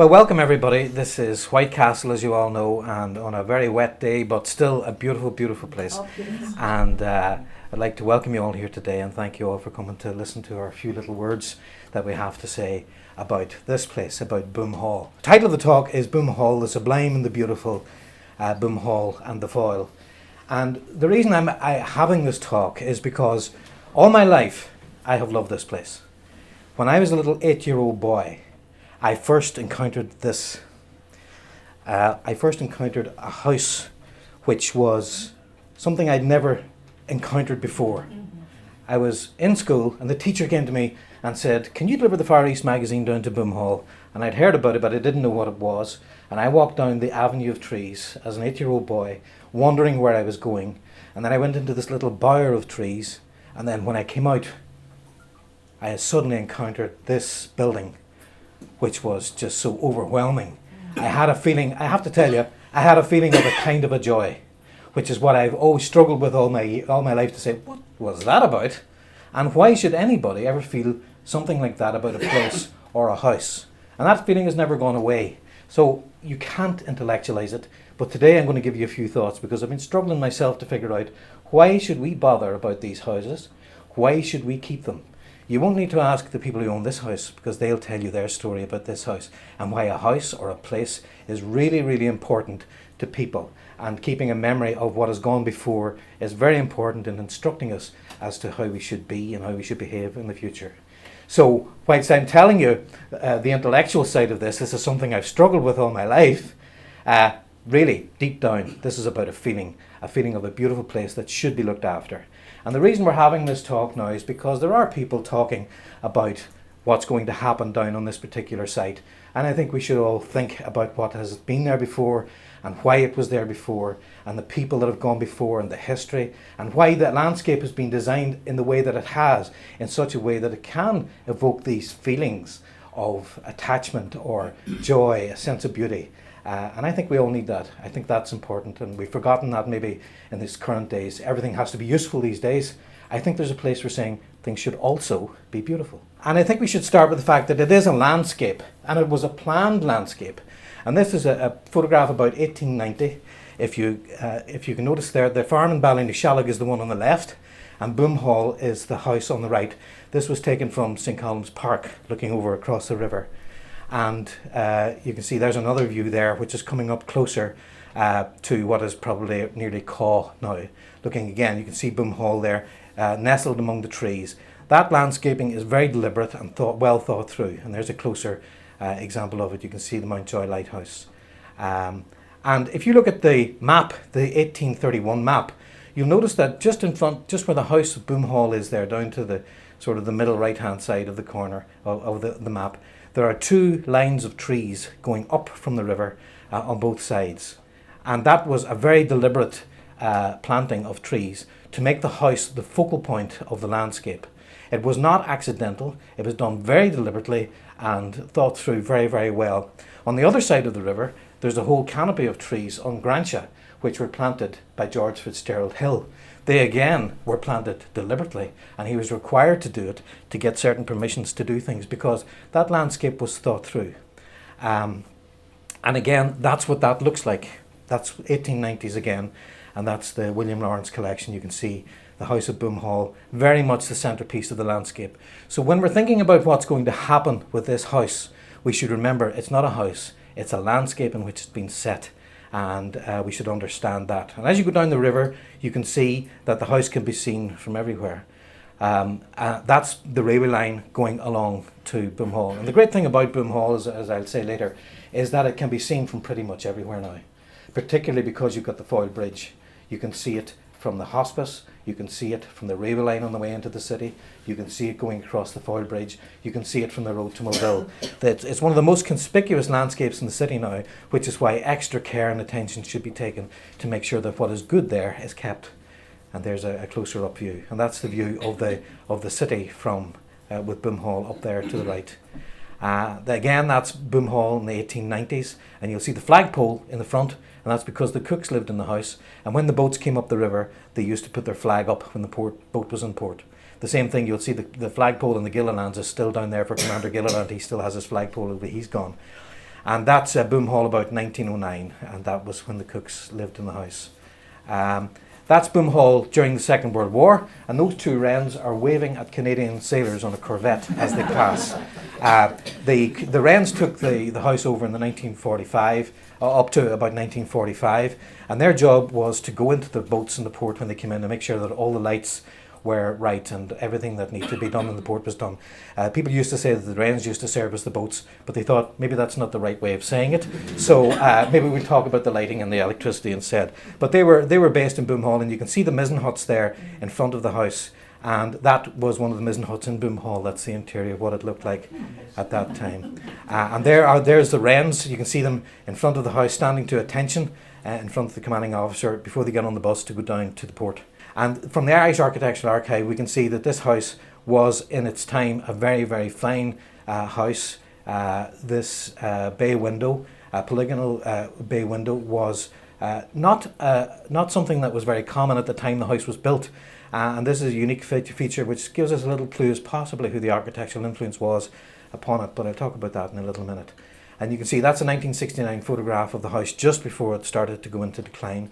Well, welcome everybody. This is White Castle, as you all know, and on a very wet day, but still a beautiful, beautiful place. Oh, beautiful. And I'd like to welcome you all here today and thank you all for coming to listen to our few little words that we have to say about this place, about Boomhall. The title of the talk is Boomhall, the Sublime and the Beautiful, Boomhall and the Foyle. And the reason I'm having this talk is because all my life I have loved this place. When I was a little 8-year-old boy, I first encountered this. I first encountered a house which was something I'd never encountered before. I was in school and the teacher came to me and said, "Can you deliver the Far East magazine down to Boomhall?" And I'd heard about it, but I didn't know what it was. And I walked down the avenue of trees as an 8-year-old boy, wondering where I was going. And then I went into this little bower of trees. And then when I came out, I suddenly encountered this building, which was just so overwhelming. I had a feeling, I have to tell you, I had a feeling of a kind of a joy, which is what I've always struggled with all my life, to say, what was that about? And why should anybody ever feel something like that about a place or a house? And that feeling has never gone away. So you can't intellectualize it, but today I'm going to give you a few thoughts because I've been struggling myself to figure out, why should we bother about these houses? Why should we keep them? You won't need to ask the people who own this house, because they'll tell you their story about this house and why a house or a place is really, really important to people. And keeping a memory of what has gone before is very important in instructing us as to how we should be and how we should behave in the future. So whilst I'm telling you the intellectual side of this is something I've struggled with all my life, really deep down this is about a feeling of a beautiful place that should be looked after. And the reason we're having this talk now is because there are people talking about what's going to happen down on this particular site. And I think we should all think about what has been there before and why it was there before and the people that have gone before and the history and why the landscape has been designed in the way that it has, in such a way that it can evoke these feelings of attachment or joy, a sense of beauty. And I think we all need that. I think that's important, and we've forgotten that maybe in these current days. Everything has to be useful these days. I think there's a place for saying things should also be beautiful. And I think we should start with the fact that it is a landscape, and it was a planned landscape. And this is a photograph about 1890. If you can notice there, the farm in Ballinashallock is the one on the left, and Boomhall is the house on the right. This was taken from St. Columb's Park, looking over across the river. And you can see there's another view there which is coming up closer to what is probably nearly Caw now. Looking again, you can see Boomhall there nestled among the trees. That landscaping is very deliberate and well thought through, and there's a closer example of it. You can see the Mountjoy Lighthouse. And if you look at the map, the 1831 map, you'll notice that just in front, just where the house of Boomhall is there, down to the sort of the middle right hand side of the corner of the map, there are two lines of trees going up from the river on both sides. And that was a very deliberate planting of trees to make the house the focal point of the landscape. It was not accidental. It was done very deliberately and thought through very, very well. On the other side of the river, there's a whole canopy of trees on Grantia, which were planted by George Fitzgerald Hill. They again were planted deliberately, and he was required to do it to get certain permissions to do things, because that landscape was thought through. And again, that's what that looks like. That's 1890s again, and that's the William Lawrence collection. You can see the house of Boomhall, very much the centrepiece of the landscape. So when we're thinking about what's going to happen with this house, we should remember it's not a house, it's a landscape in which it's been set. And we should understand that. And as you go down the river, you can see that the house can be seen from everywhere. That's the railway line going along to Boomhall. And the great thing about Boomhall, as I'll say later, is that it can be seen from pretty much everywhere now. Particularly because you've got the Foyle Bridge. You can see it from the hospice, you can see it from the railway line on the way into the city, you can see it going across the Foyle Bridge, you can see it from the road to Mulville. It's one of the most conspicuous landscapes in the city now, which is why extra care and attention should be taken to make sure that what is good there is kept. And there's a closer up view, and that's the view of the city from with Boomhall up there to the right. Again, that's Boomhall in the 1890s, and you'll see the flagpole in the front, and that's because the cooks lived in the house, and when the boats came up the river, they used to put their flag up when the boat was in port. The same thing, you'll see the flagpole in the Gillilands is still down there for Commander Gilliland. He still has his flagpole, but he's gone. And that's Boomhall about 1909, and that was when the Cooks lived in the house. That's Boomhall during the Second World War, and those two wrens are waving at Canadian sailors on a corvette as they pass. The wrens took the house over in the 1945, up to about 1945, and their job was to go into the boats in the port when they came in and make sure that all the lights were right and everything that needed to be done in the port was done. People used to say that the wrens used to service the boats, but they thought maybe that's not the right way of saying it. So maybe we'll talk about the lighting and the electricity instead. But they were based in Boomhall, and you can see the mizzen huts there in front of the house. And that was one of the mizzen huts in Boomhall. That's the interior of what it looked like at that time. And there's the wrens. You can see them in front of the house, standing to attention in front of the commanding officer before they get on the bus to go down to the port. And from the Irish Architectural Archive, we can see that this house was, in its time, a very, very fine house. This bay window, polygonal bay window, was not something that was very common at the time the house was built. And this is a unique feature which gives us a little clue as possibly who the architectural influence was upon it, but I'll talk about that in a little minute. And you can see that's a 1969 photograph of the house just before it started to go into decline.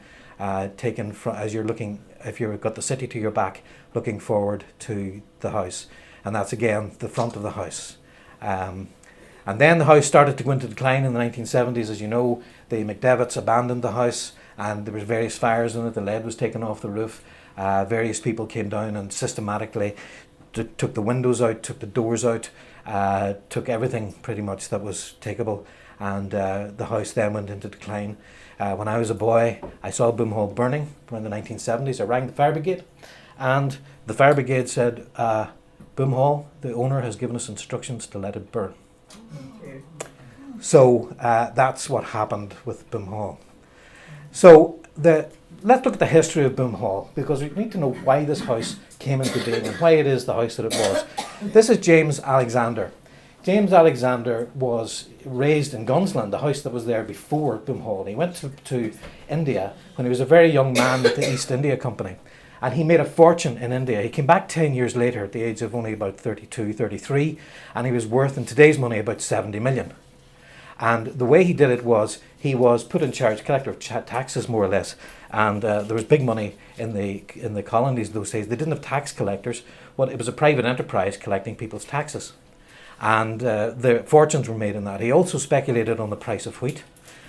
Taken as you're looking, if you've got the city to your back, looking forward to the house. And that's again the front of the house. And then the house started to go into decline in the 1970s. As you know, the McDevitts abandoned the house, and there was various fires in it. The lead was taken off the roof. Various people came down and systematically took the windows out, took the doors out, took everything pretty much that was takeable, and the house then went into decline. When I was a boy, I saw Boomhall burning in the 1970s. I rang the fire brigade, and the fire brigade said, Boomhall, the owner has given us instructions to let it burn. So that's what happened with Boomhall. So let's look at the history of Boomhall, because we need to know why this house came into being and why it is the house that it was. This is James Alexander. James Alexander was raised in Gunsland, the house that was there before Boomhall. He went to India when he was a very young man with the East India Company, and he made a fortune in India. He came back 10 years later at the age of only about 32, 33, and he was worth in today's money about 70 million. And the way he did it was he was put in charge, collector of taxes more or less, and there was big money in the colonies those days. They didn't have tax collectors. Well, it was a private enterprise collecting people's taxes. And the fortunes were made in that. He also speculated on the price of wheat,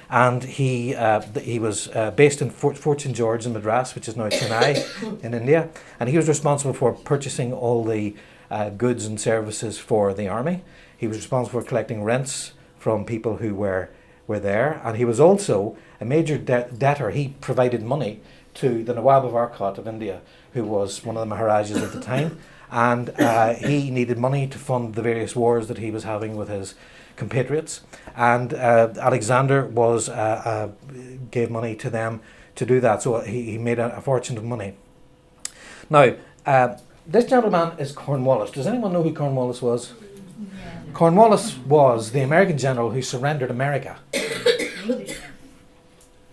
and he was based in Fort St George in Madras, which is now Chennai in India, and he was responsible for purchasing all the goods and services for the army. He was responsible for collecting rents from people who were there, and he was also a major debtor. He provided money to the Nawab of Arcot of India, who was one of the Maharajas at the time. And he needed money to fund the various wars that he was having with his compatriots. And Alexander gave money to them to do that. So he made a fortune of money. Now, this gentleman is Cornwallis. Does anyone know who Cornwallis was? Yeah. Cornwallis was the American general who surrendered America.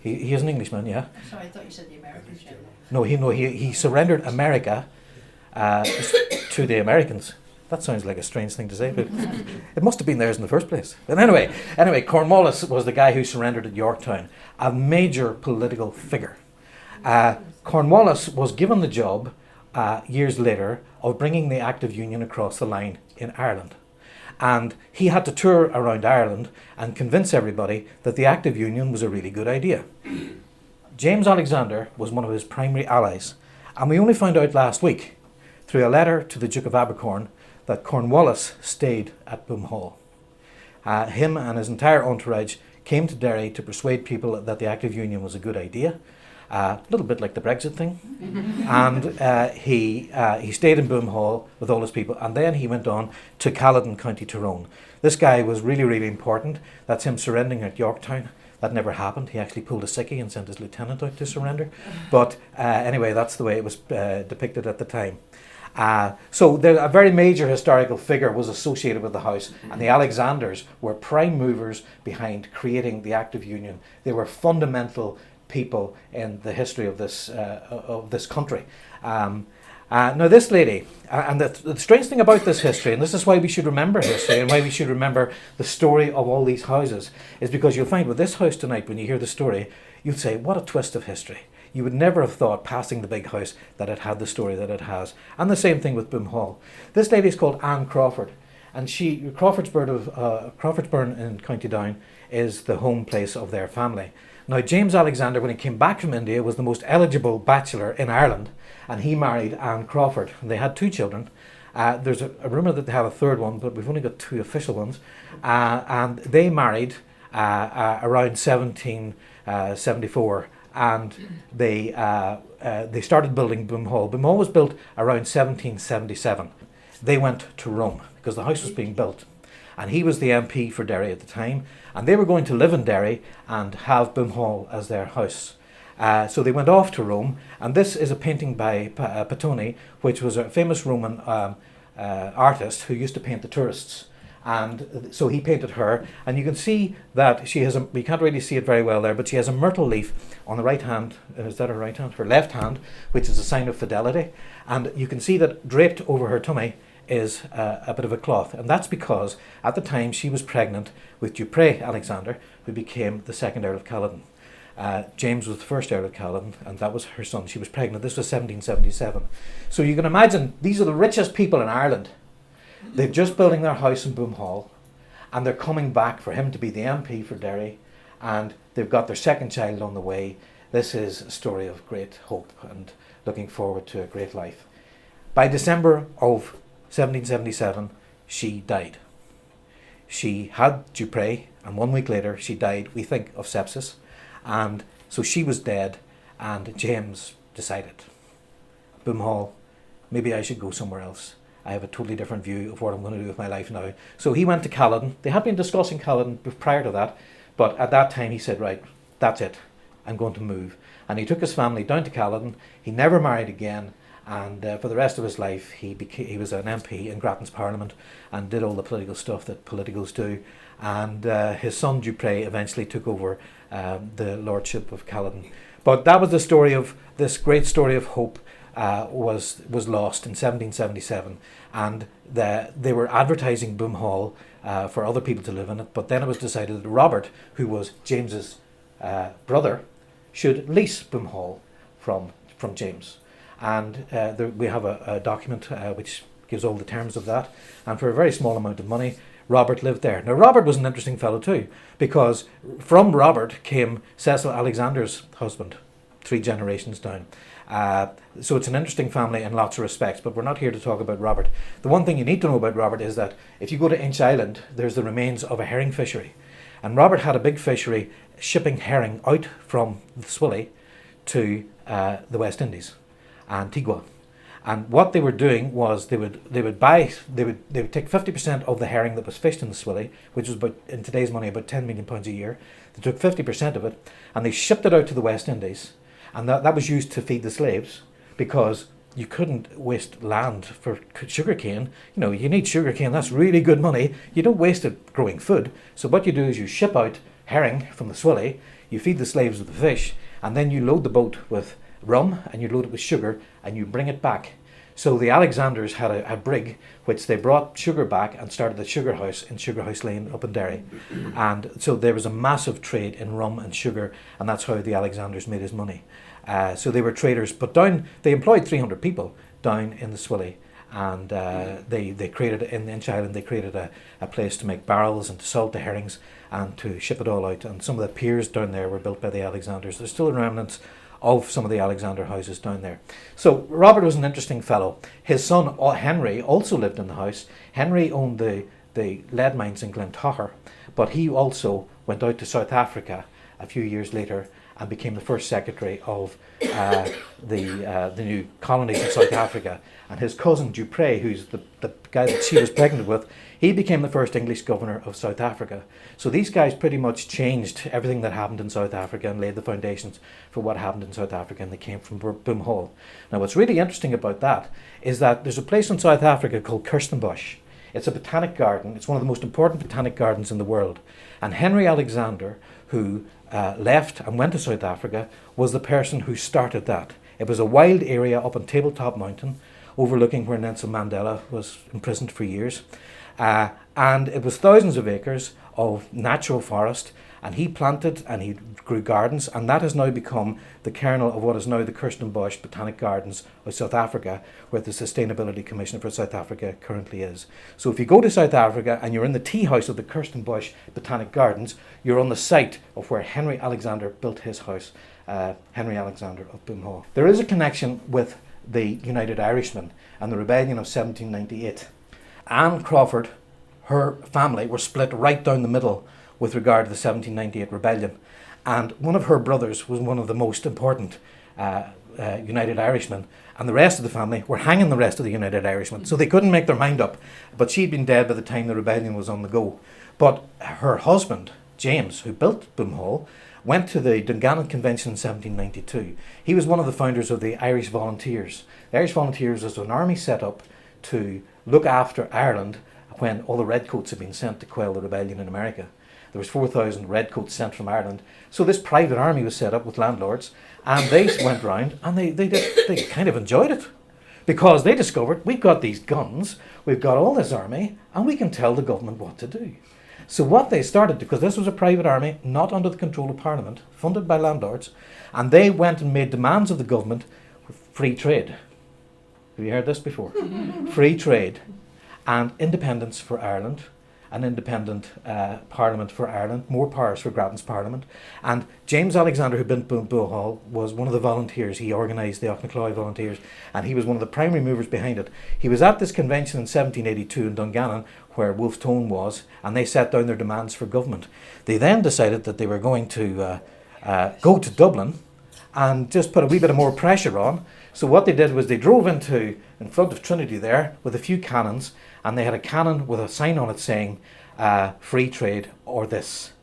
He is an Englishman, yeah. Sorry, I thought you said the American general. No, he surrendered America to the Americans. That sounds like a strange thing to say, but it must have been theirs in the first place. But anyway, Cornwallis was the guy who surrendered at Yorktown, a major political figure. Cornwallis was given the job years later of bringing the Act of Union across the line in Ireland. And he had to tour around Ireland and convince everybody that the Act of Union was a really good idea. James Alexander was one of his primary allies, and we only found out last week through a letter to the Duke of Abercorn that Cornwallis stayed at Boomhall. Him and his entire entourage came to Derry to persuade people that the Act of Union was a good idea, a little bit like the Brexit thing. And he stayed in Boomhall with all his people, and then he went on to Caledon, County Tyrone. This guy was really, really important. That's him surrendering at Yorktown. That never happened. He actually pulled a sickie and sent his lieutenant out to surrender. But anyway, that's the way it was depicted at the time. So a very major historical figure was associated with the house, and the Alexanders were prime movers behind creating the Act of Union. They were fundamental people in the history of this country. Now this lady, and the strange thing about this history, and this is why we should remember history and why we should remember the story of all these houses, is because you'll find with this house tonight, when you hear the story, you'd say, what a twist of history. You would never have thought, passing the big house, that it had the story that it has. And the same thing with Boomhall. This lady is called Anne Crawford, and Crawfordsburn in County Down is the home place of their family. Now James Alexander, when he came back from India, was the most eligible bachelor in Ireland, and he married Anne Crawford. And they had 2 children. There's a rumour that they have a third one, but we've only got 2 official ones. And they married around 1774, and they started building Boomhall. Boomhall was built around 1777. They went to Rome because the house was being built, and he was the MP for Derry at the time, and they were going to live in Derry and have Boomhall as their house. So they went off to Rome, and this is a painting by Pattoni, which was a famous Roman artist who used to paint the tourists. And so he painted her, and you can see that she has we can't really see it very well there, but she has a myrtle leaf on the right hand. Is that her right hand? Her left hand, which is a sign of fidelity. And you can see that draped over her tummy is a bit of a cloth, and that's because at the time she was pregnant with Dupré Alexander, who became the second Earl of Caledon. James was the first Earl of Caledon, and that was her son. She was pregnant. This was 1777. So you can imagine, these are the richest people in Ireland. They're just building their house in Boomhall, and they're coming back for him to be the MP for Derry, and they've got their second child on the way. This is a story of great hope and looking forward to a great life. By December of 1777, she died. She had Dupré, and 1 week later she died, we think, of sepsis. And so she was dead, and James decided, Boomhall, maybe I should go somewhere else. I have a totally different view of what I'm going to do with my life now. So he went to Caledon. They had been discussing Caledon prior to that, but at that time he said, right, that's it, I'm going to move. And he took his family down to Caledon. He never married again, and for the rest of his life he was an MP in Grattan's Parliament and did all the political stuff that politicals do. And his son Dupré eventually took over the lordship of Caledon. But that was the story of this great story of hope. Was lost in 1777, and they were advertising Boomhall for other people to live in it, but then it was decided that Robert, who was James's brother, should lease Boomhall from James. And we have a document which gives all the terms of that, and for a very small amount of money Robert lived there. Now Robert was an interesting fellow too, because from Robert came Cecil Alexander's husband, 3 generations down. So it's an interesting family in lots of respects, but we're not here to talk about Robert. The one thing you need to know about Robert is that if you go to Inch Island, there's the remains of a herring fishery. And Robert had a big fishery shipping herring out from the Swilly to the West Indies, Antigua. And what they were doing was they would take 50% of the herring that was fished in the Swilly, which was about, in today's money, about £10 million a year. They took 50% of it and they shipped it out to the West Indies. And that was used to feed the slaves, because you couldn't waste land for sugarcane. You know, you need sugarcane, that's really good money. You don't waste it growing food. So what you do is you ship out herring from the Swilly, you feed the slaves with the fish, and then you load the boat with rum and you load it with sugar and you bring it back. So the Alexanders had a brig which they brought sugar back and started the sugar house in Sugar House Lane up in Derry. And so there was a massive trade in rum and sugar, and that's how the Alexanders made his money. So they were traders, but they employed 300 people down in the Swilly, and they created, in Inch Island, they created a place to make barrels and to salt the herrings and to ship it all out. And some of the piers down there were built by the Alexanders. There's still remnants of some of the Alexander houses down there. So Robert was an interesting fellow. His son Henry also lived in the house. Henry owned the lead mines in Glentocher, but he also went out to South Africa a few years later and became the first secretary of the new colonies in South Africa. And his cousin Dupré, who's the guy that she was pregnant with, he became the first English governor of South Africa. So these guys pretty much changed everything that happened in South Africa and laid the foundations for what happened in South Africa, and they came from Boomhall. Now what's really interesting about that is that there's a place in South Africa called Kirstenbosch. It's a botanic garden. It's one of the most important botanic gardens in the world. And Henry Alexander, who left and went to South Africa, was the person who started that. It was a wild area up on Tabletop Mountain, overlooking where Nelson Mandela was imprisoned for years. And it was thousands of acres of natural forest, and he planted and he grew gardens, and that has now become the kernel of what is now the Kirstenbosch Botanic Gardens of South Africa, where the Sustainability Commissioner for South Africa currently is. So if you go to South Africa and you're in the tea house of the Kirstenbosch Botanic Gardens, you're on the site of where Henry Alexander built his house, Henry Alexander of Boomhall. There is a connection with the United Irishmen and the rebellion of 1798. Anne Crawford, her family were split right down the middle with regard to the 1798 rebellion, and one of her brothers was one of the most important United Irishmen, and the rest of the family were hanging the rest of the United Irishmen, so they couldn't make their mind up. But she'd been dead by the time the rebellion was on the go. But her husband, James, who built Boomhall, went to the Dungannon Convention in 1792. He was one of the founders of the Irish Volunteers. The Irish Volunteers was an army set up to look after Ireland when all the redcoats had been sent to quell the rebellion in America. There was 4,000 redcoats sent from Ireland. So this private army was set up with landlords, and they went round and they kind of enjoyed it, because they discovered, we've got these guns, we've got all this army, and we can tell the government what to do. So what they started, because this was a private army, not under the control of Parliament, funded by landlords, and they went and made demands of the government for free trade. Have you heard this before? Free trade and independence for Ireland, an independent Parliament for Ireland, more powers for Grattan's Parliament. And James Alexander, who built Boomhall, was one of the volunteers. He organised the Auchnacloy Volunteers, and he was one of the primary movers behind it. He was at this convention in 1782 in Dungannon, where Wolfe Tone was, and they set down their demands for government. They then decided that they were going to go to Dublin and just put a wee bit of more pressure on. So what they did was they drove in front of Trinity there with a few cannons, and they had a cannon with a sign on it saying free trade or this,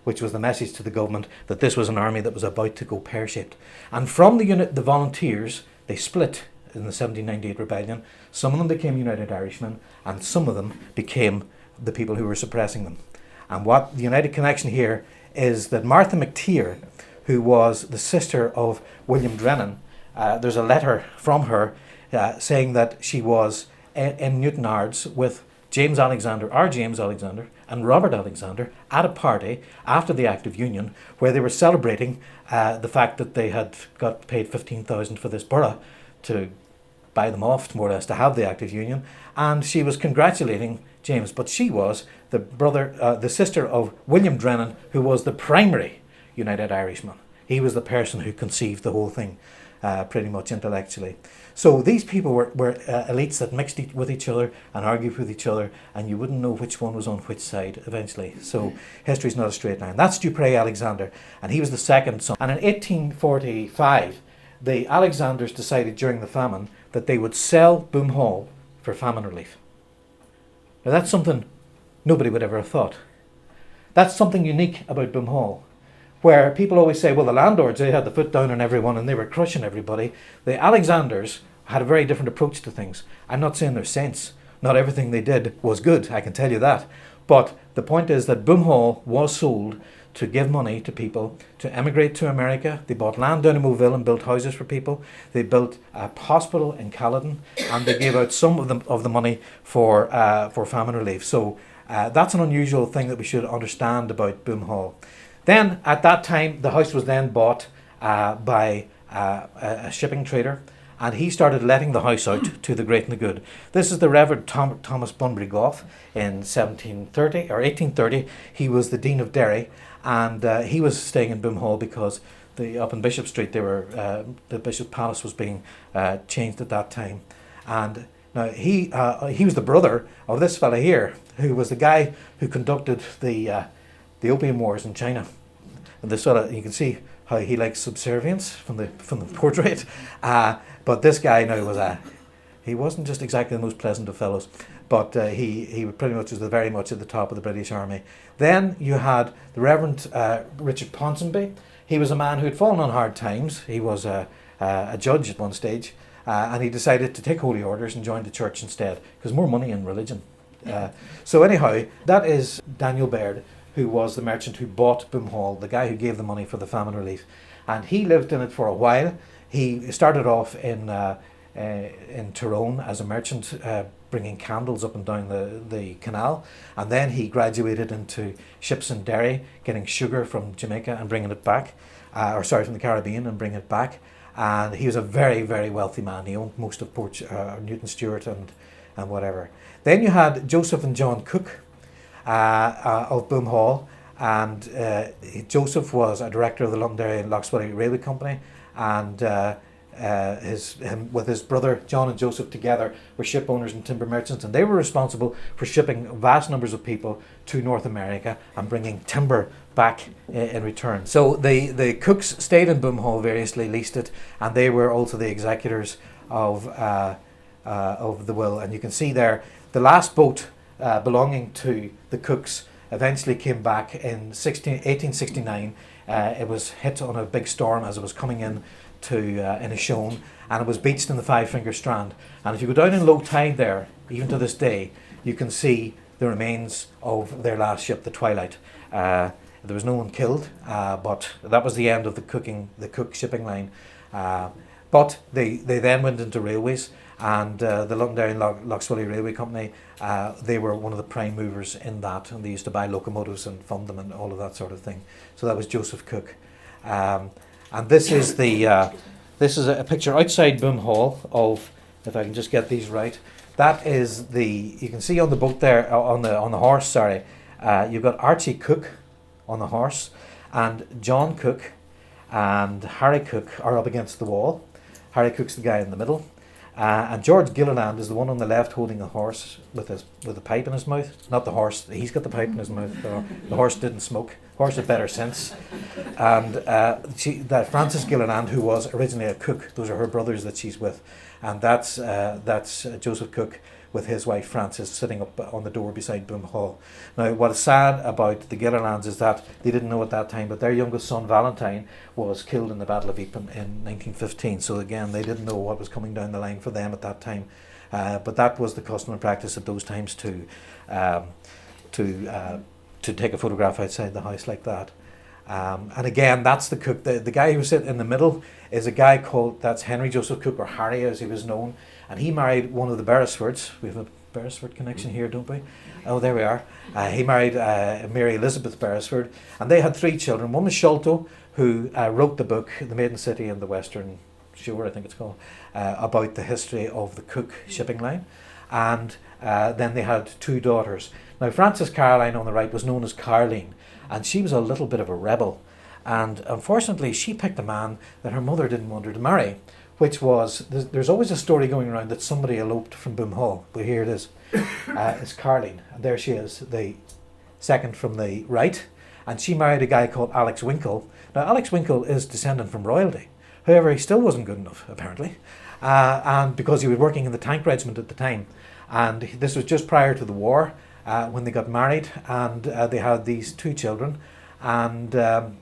which was the message to the government that this was an army that was about to go pear-shaped. And from the volunteers, they split in the 1798 rebellion. Some of them became United Irishmen, and some of them became the people who were suppressing them. And what the United Connection here is that Martha McTeer, who was the sister of William Drennan, there's a letter from her saying that she was in Newtonards with James Alexander, our James Alexander, and Robert Alexander at a party after the Act of Union, where they were celebrating the fact that they had got paid 15,000 for this borough to buy them off, more or less, to have the Act of Union. And she was congratulating James, but she was the sister of William Drennan, who was the primary United Irishman. He was the person who conceived the whole thing, pretty much intellectually. So these people were elites that mixed with each other and argued with each other, and you wouldn't know which one was on which side eventually. So history's not a straight line. That's Dupré Alexander, and he was the second son. And in 1845, the Alexanders decided during the famine that they would sell Boomhall for famine relief. Now that's something nobody would ever have thought. That's something unique about Boomhall, where people always say, well, the landlords, they had the foot down on everyone and they were crushing everybody. The Alexanders had a very different approach to things. I'm not saying they're saints. Not everything they did was good, I can tell you that. But the point is that Boomhall was sold to give money to people to emigrate to America. They bought land down in Moville and built houses for people. They built a hospital in Caledon, and they gave out some of the money for famine relief. So that's an unusual thing that we should understand about Boomhall. Then, at that time, the house was then bought by a shipping trader, and he started letting the house out to the great and the good. This is the Reverend Thomas Bunbury Goff in 1730 or 1830. He was the Dean of Derry, and he was staying in Boomhall because up in Bishop Street, the Bishop's Palace was being changed at that time. And now he was the brother of this fella here, who was the guy who conducted the Opium Wars in China. And this fella, you can see how he likes subservience from the portrait. But this guy now he wasn't just exactly the most pleasant of fellows, but he pretty much was very much at the top of the British Army. Then you had the Reverend Richard Ponsonby. He was a man who had fallen on hard times. He was a judge at one stage, and he decided to take holy orders and join the church instead, because more money in religion. So anyhow, that is Daniel Baird, who was the merchant who bought Boomhall, the guy who gave the money for the famine relief. And he lived in it for a while. He started off in in Tyrone as a merchant, bringing candles up and down the canal, and then he graduated into ships in Derry, getting sugar from Jamaica and bringing it back, from the Caribbean and bringing it back. And he was a very, very wealthy man. He owned most of Newton Stewart and whatever. Then you had Joseph and John Cook of Boomhall, and Joseph was a director of the Londonderry and Lochswilly Railway Company, and with his brother John and Joseph together were ship owners and timber merchants, and they were responsible for shipping vast numbers of people to North America and bringing timber back in return. So the Cooks stayed in Boomhall, variously leased it, and they were also the executors of the will. And you can see there the last boat belonging to the Cooks eventually came back in 1869. It was hit on a big storm as it was coming in to Inishowen, and it was beached in the Five Finger Strand. And if you go down in low tide there, even to this day, you can see the remains of their last ship, the Twilight. There was no one killed, but that was the end of the Cook shipping line. But they then went into railways, and the Londonderry and Lochswilly Railway Company, they were one of the prime movers in that, and they used to buy locomotives and fund them and all of that sort of thing. So that was Joseph Cook. And this is this is a picture outside Boomhall of, if I can just get these right, that is you can see on the boat there, on the horse, sorry, you've got Archie Cook on the horse, and John Cook and Harry Cook are up against the wall. Harry Cook's the guy in the middle, and George Gilliland is the one on the left holding a horse with a pipe in his mouth. Not the horse, he's got the pipe in his mouth. The horse didn't smoke. Horse had better sense. And that Frances Gilliland, who was originally a cook, those are her brothers that she's with, and that's Joseph Cook with his wife Frances sitting up on the door beside Boomhall. Now, what is sad about the Gillilands is that they didn't know at that time, but their youngest son Valentine was killed in the Battle of Ypres in 1915. So again, they didn't know what was coming down the line for them at that time. But that was the custom and practice at those times to take a photograph outside the house like that. And again, that's the cook. The guy who's sitting in the middle is a guy that's Henry Joseph Cook, or Harry as he was known, and he married one of the Beresfords. We have a Beresford connection here, don't we? Oh, there we are. He married Mary Elizabeth Beresford, and they had 3 children. One was Sholto, who wrote the book, The Maiden City and the Western Shore, I think it's called, about the history of the Cook shipping line. And then they had 2 daughters. Now, Frances Caroline on the right was known as Caroline, and she was a little bit of a rebel. And unfortunately, she picked a man that her mother didn't want her to marry, which was, there's always a story going around that somebody eloped from Boomhall, but here it is. It's Caroline, and there she is, the second from the right, and she married a guy called Alex Winkle. Now, Alex Winkle is descendant from royalty. However, he still wasn't good enough, apparently, and because he was working in the tank regiment at the time. And this was just prior to the war, when they got married, and they had these 2 children, and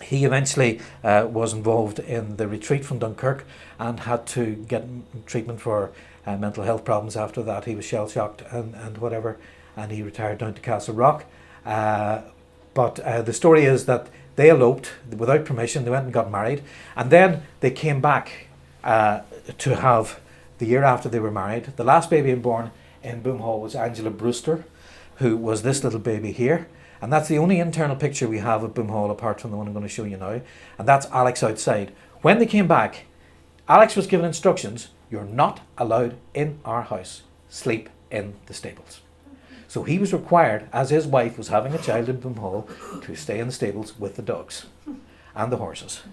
he eventually was involved in the retreat from Dunkirk and had to get treatment for mental health problems after that. He was shell-shocked and whatever, and he retired down to Castle Rock. But the story is that they eloped without permission. They went and got married, and then they came back to have, the year after they were married, the last baby born in Boomhall was Angela Brewster, who was this little baby here. And that's the only internal picture we have of Boomhall apart from the one I'm going to show you now. And that's Alex outside. When they came back, Alex was given instructions: you're not allowed in our house. Sleep in the stables. So he was required, as his wife was having a child in Boomhall, to stay in the stables with the dogs and the horses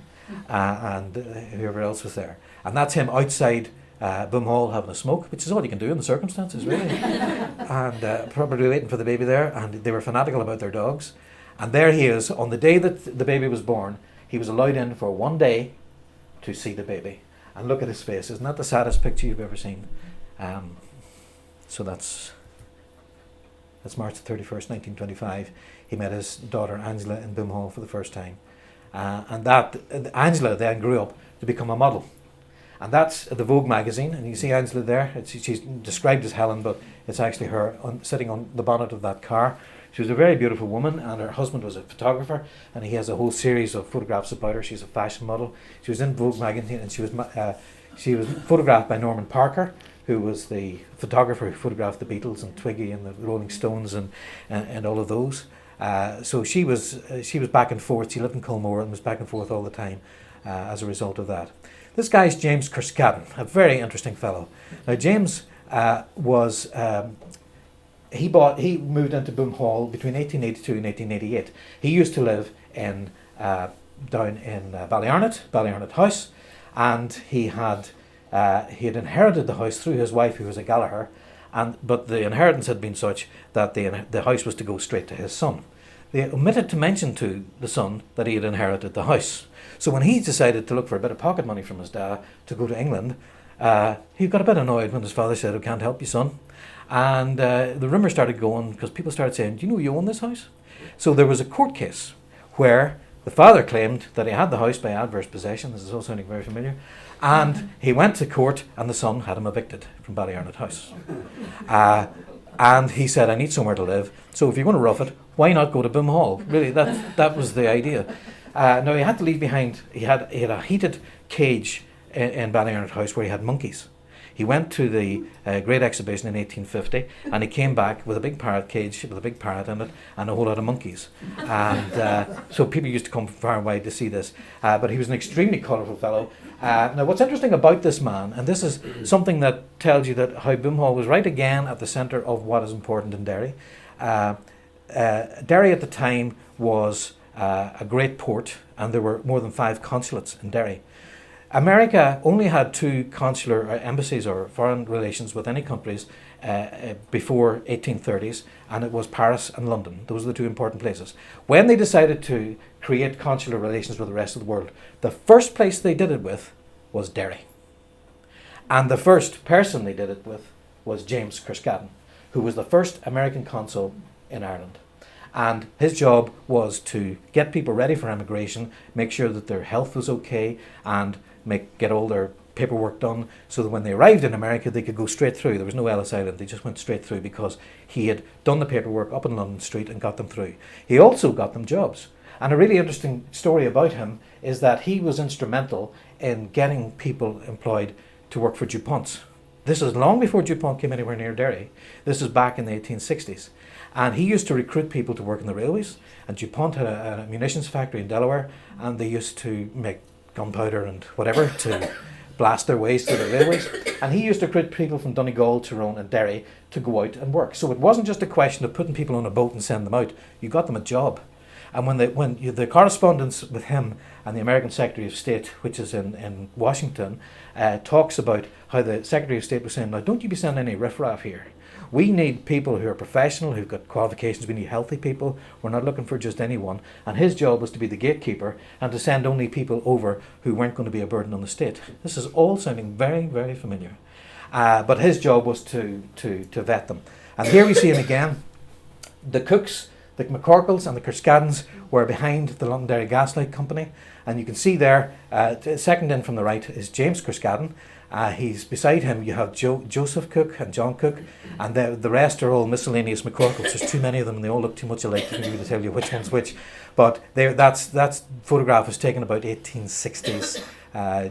and whoever else was there. And that's him outside Boomhall having a smoke, which is all you can do in the circumstances, really. And probably waiting for the baby there, and they were fanatical about their dogs. And there he is, on the day that the baby was born, he was allowed in for 1 day to see the baby. And look at his face. Isn't that the saddest picture you've ever seen? So that's March 31st, 1925. He met his daughter Angela in Boomhall for the first time. And that Angela then grew up to become a model. And that's the Vogue magazine, and you see Angela there. She's described as Helen, but it's actually her sitting on the bonnet of that car. She was a very beautiful woman, and her husband was a photographer, and he has a whole series of photographs about her. She's a fashion model. She was in Vogue magazine, and She was photographed by Norman Parker, who was the photographer who photographed the Beatles and Twiggy and the Rolling Stones and all of those. So she was back and forth. She lived in Culmore and was back and forth all the time as a result of that. This guy's James Cuscaden, a very interesting fellow. Now James he moved into Boomhall between 1882 and 1888. He used to live in down in Ballyarnett House, and he had inherited the house through his wife, who was a Gallagher, but the inheritance had been such that the house was to go straight to his son. They omitted to mention to the son that he had inherited the house. So when he decided to look for a bit of pocket money from his dad to go to England, he got a bit annoyed when his father said, "I can't help you, son." And the rumour started going, because people started saying, "Do you know you own this house?" So there was a court case where the father claimed that he had the house by adverse possession. This is all sounding very familiar. And he went to court, and the son had him evicted from Ballyarnett House. And he said, "I need somewhere to live. So if you're going to rough it, why not go to Boomhall?" Really, that was the idea. Now he had to leave behind. He had a heated cage in Ballyarnett House where he had monkeys. He went to the Great Exhibition in 1850, and he came back with a big parrot cage with a big parrot in it and a whole lot of monkeys. And so people used to come from far and wide to see this. But he was an extremely colourful fellow. Now what's interesting about this man, and this is something that tells you that how Boomhall was right again at the centre of what is important in Derry. Derry at the time was a great port, and there were more than 5 consulates in Derry. America only had 2 consular embassies or foreign relations with any countries before 1830s, and it was Paris and London. Those are the 2 important places. When they decided to create consular relations with the rest of the world, the first place they did it with was Derry. And the first person they did it with was James Cuscaden, who was the first American consul in Ireland. And his job was to get people ready for emigration, make sure that their health was okay, and get all their paperwork done so that when they arrived in America they could go straight through. There was no Ellis Island, they just went straight through because he had done the paperwork up in London Street and got them through. He also got them jobs. And a really interesting story about him is that he was instrumental in getting people employed to work for DuPont's. This is long before DuPont came anywhere near Derry. This is back in the 1860s. And he used to recruit people to work in the railways. And DuPont had a munitions factory in Delaware, and they used to make gunpowder and whatever to blast their ways through the railways. And he used to recruit people from Donegal, Tyrone and Derry to go out and work. So it wasn't just a question of putting people on a boat and sending them out. You got them a job. And when the correspondence with him and the American Secretary of State, which is in Washington, talks about how the Secretary of State was saying, "Now don't you be sending any riffraff here. We need people who are professional, who've got qualifications. We need healthy people. We're not looking for just anyone." And his job was to be the gatekeeper and to send only people over who weren't going to be a burden on the state. This is all sounding very, very familiar. But his job was to vet them. And here we see him again. The Cooks, the McCorkles and the Cuscadens were behind the Londonderry Gaslight Company. And you can see there, second in from the right is James Cuscaden. He's beside him. You have Joseph Cook and John Cook, and the rest are all miscellaneous McCorkles. There's too many of them, and they all look too much alike to really tell you which one's which. But that photograph was taken about 1860s,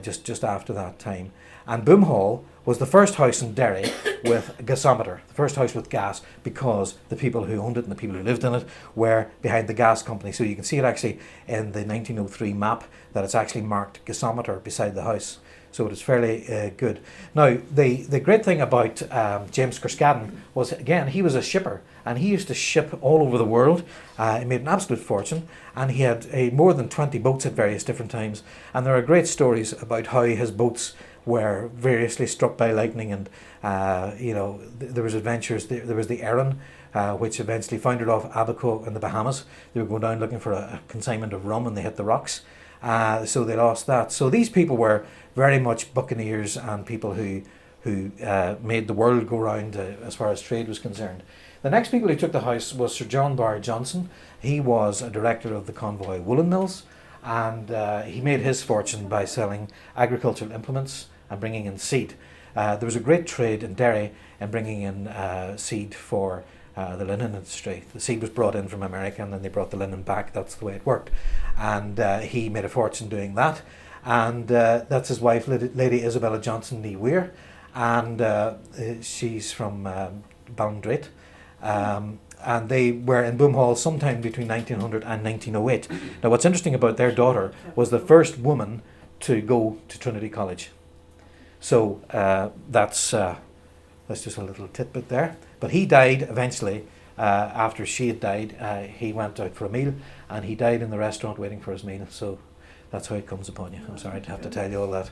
just after that time. And Boomhall was the first house in Derry with a gasometer, the first house with gas, because the people who owned it and the people who lived in it were behind the gas company. So you can see it actually in the 1903 map that it's actually marked gasometer beside the house. So it is fairly good. Now, the great thing about James Cuscaden was, again, he was a shipper, and he used to ship all over the world. He made an absolute fortune, and he had more than 20 boats at various different times. And there are great stories about how his boats were variously struck by lightning, and there was adventures. There was the Erin, which eventually foundered off Abaco in the Bahamas. They were going down looking for a consignment of rum, and they hit the rocks. So they lost that. So these people were very much buccaneers and people who made the world go round as far as trade was concerned. The next people who took the house was Sir John Barr Johnson. He was a director of the Convoy Woolen Mills, and he made his fortune by selling agricultural implements and bringing in seed. There was a great trade in Derry in bringing in seed for the linen industry. The seed was brought in from America, and then they brought the linen back. That's the way it worked. And he made a fortune doing that. and that's his wife, Lady Isabella Johnson Nee Weir, and she's from Ballindrate. And they were in Boomhall sometime between 1900 and 1908. Now, what's interesting about their daughter was the first woman to go to Trinity College. So that's just a little tidbit there. But he died eventually. After she had died, he went out for a meal, and he died in the restaurant waiting for his meal. So that's how it comes upon you. I'm sorry to have to tell you all that.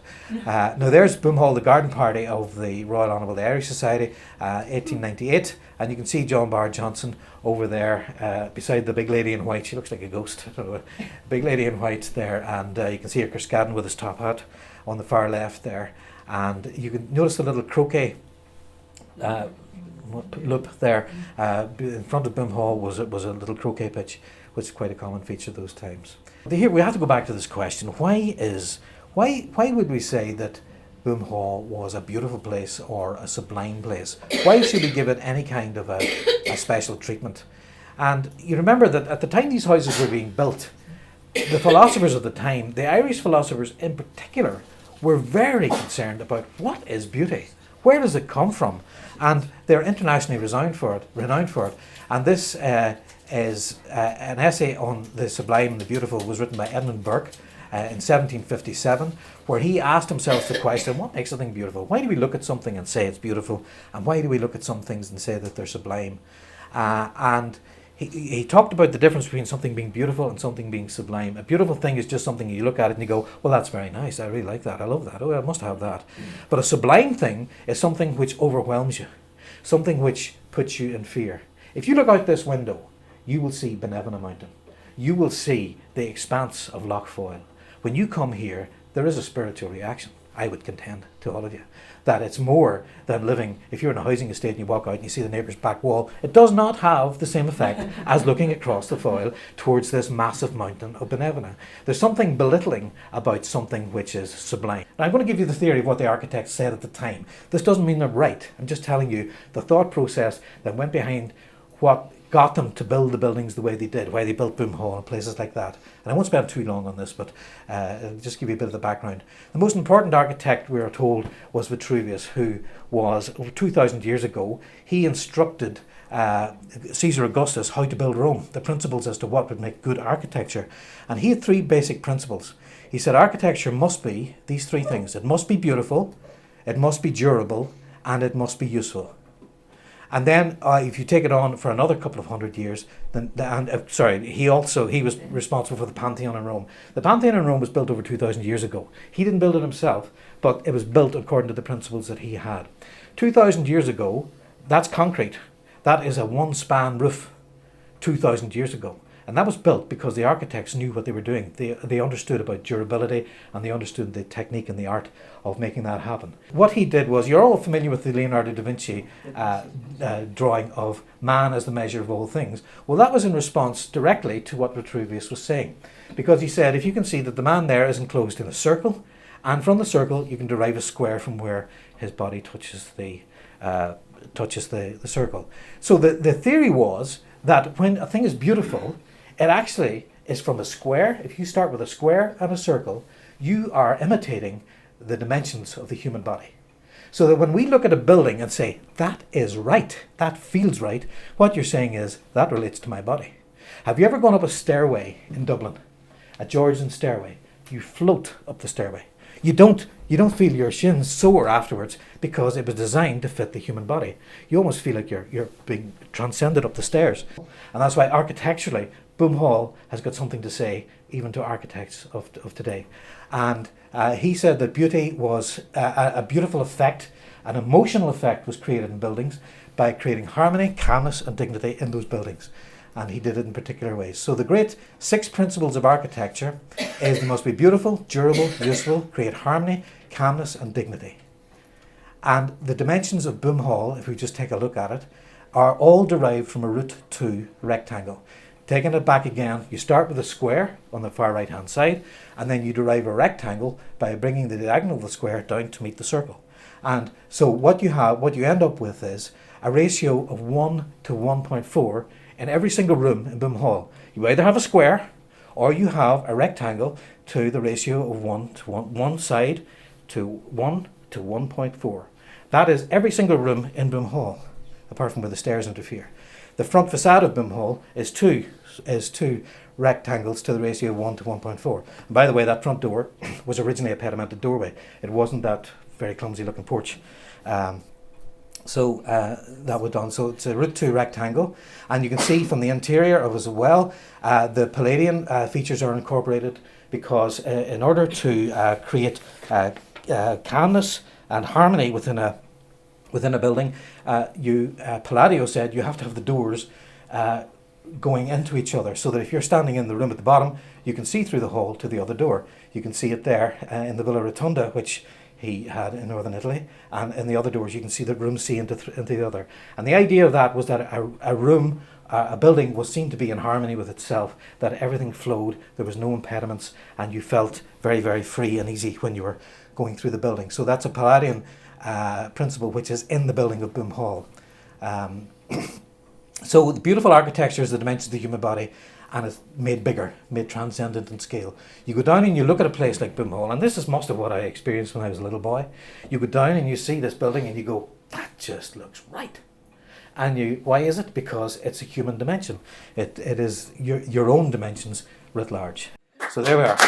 Now there's Boomhall, the garden party of the Royal Honourable the Irish Society, 1898, and you can see John Barr Johnson over there beside the big lady in white. She looks like a ghost. I don't know. Big lady in white there, and you can see her Cascading with his top hat on the far left there, and you can notice the little croquet loop there. In front of Boomhall was a little croquet pitch, which is quite a common feature of those times. Here we have to go back to this question: why would we say that Boomhall was a beautiful place or a sublime place? Why should we give it any kind of a special treatment? And you remember that at the time these houses were being built, the philosophers of the time, the Irish philosophers in particular, were very concerned about what is beauty. Where does it come from? And they're internationally renowned for it. And this is an essay on the sublime and the beautiful was written by Edmund Burke in 1757, where he asked himself the question, what makes a thing beautiful? Why do we look at something and say it's beautiful? And why do we look at some things and say that they're sublime? And he talked about the difference between something being beautiful and something being sublime. A beautiful thing is just something you look at it and you go, well, that's very nice. I really like that. I love that. Oh, I must have that. But a sublime thing is something which overwhelms you, something which puts you in fear. If you look out this window, you will see Benevena Mountain. You will see the expanse of Lough Foyle. When you come here, there is a spiritual reaction, I would contend to all of you, that it's more than living. If you're in a housing estate and you walk out and you see the neighbour's back wall, it does not have the same effect as looking across the Foyle towards this massive mountain of Benevena. There's something belittling about something which is sublime. Now, I'm going to give you the theory of what the architects said at the time. This doesn't mean they're right. I'm just telling you the thought process that went behind what got them to build the buildings the way they did, why they built Boomhall and places like that. And I won't spend too long on this, but I'll just give you a bit of the background. The most important architect, we are told, was Vitruvius, who was, over 2,000 years ago, he instructed Caesar Augustus how to build Rome, the principles as to what would make good architecture. And he had three basic principles. He said architecture must be these three things. It must be beautiful, it must be durable, and it must be useful. And then, if you take it on for another couple of hundred years, then he was responsible for the Pantheon in Rome. The Pantheon in Rome was built over 2,000 years ago. He didn't build it himself, but it was built according to the principles that he had. 2,000 years ago, that's concrete. That is a one-span roof. 2,000 years ago. And that was built because the architects knew what they were doing. They understood about durability, and they understood the technique and the art of making that happen. What he did was, you're all familiar with the Leonardo da Vinci drawing of man as the measure of all things. Well, that was in response directly to what Vitruvius was saying. Because he said, if you can see that the man there is enclosed in a circle, and from the circle you can derive a square from where his body touches the circle. So the theory was that when a thing is beautiful, it actually is from a square. If you start with a square and a circle, you are imitating the dimensions of the human body. So that when we look at a building and say, that is right, that feels right, what you're saying is, that relates to my body. Have you ever gone up a stairway in Dublin, a Georgian stairway? You float up the stairway. You don't feel your shins sore afterwards because it was designed to fit the human body. You almost feel like you're being transcended up the stairs. And that's why architecturally, Boomhall has got something to say even to architects of today. And he said that beauty was a beautiful effect, an emotional effect was created in buildings by creating harmony, calmness and dignity in those buildings. And he did it in particular ways. So the great 6 principles of architecture is they must be beautiful, durable, useful, create harmony, calmness and dignity. And the dimensions of Boomhall, if we just take a look at it, are all derived from a root 2 rectangle. Taking it back again, you start with a square on the far right hand side, and then you derive a rectangle by bringing the diagonal of the square down to meet the circle. And so what you end up with is a ratio of 1 to 1.4 in every single room in Boomhall. You either have a square, or you have a rectangle to the ratio of 1 side to 1 to 1.4. That is every single room in Boomhall, apart from where the stairs interfere. The front facade of Boomhall is two rectangles to the ratio of 1 to 1.4. And by the way, that front door was originally a pedimented doorway. It wasn't that very clumsy looking porch. So that was done. So it's a root 2 rectangle, and you can see from the interior of it as well, the Palladian features are incorporated because in order to create calmness and harmony within a building, Palladio said you have to have the doors going into each other, so that if you're standing in the room at the bottom, you can see through the hall to the other door. You can see it there in the Villa Rotonda, which he had in northern Italy, and in the other doors you can see the room see into the other. And the idea of that was that a building was seen to be in harmony with itself, that everything flowed, there was no impediments, and you felt very, very free and easy when you were going through the building. So that's a Palladian principle which is in the building of Boomhall. So the beautiful architecture is the dimensions of the human body, and it's made bigger, made transcendent in scale. You go down and you look at a place like Boomhall, and this is most of what I experienced when I was a little boy. You go down and you see this building and you go, that just looks right. And why is it? Because it's a human dimension. It is your own dimensions writ large. So there we are.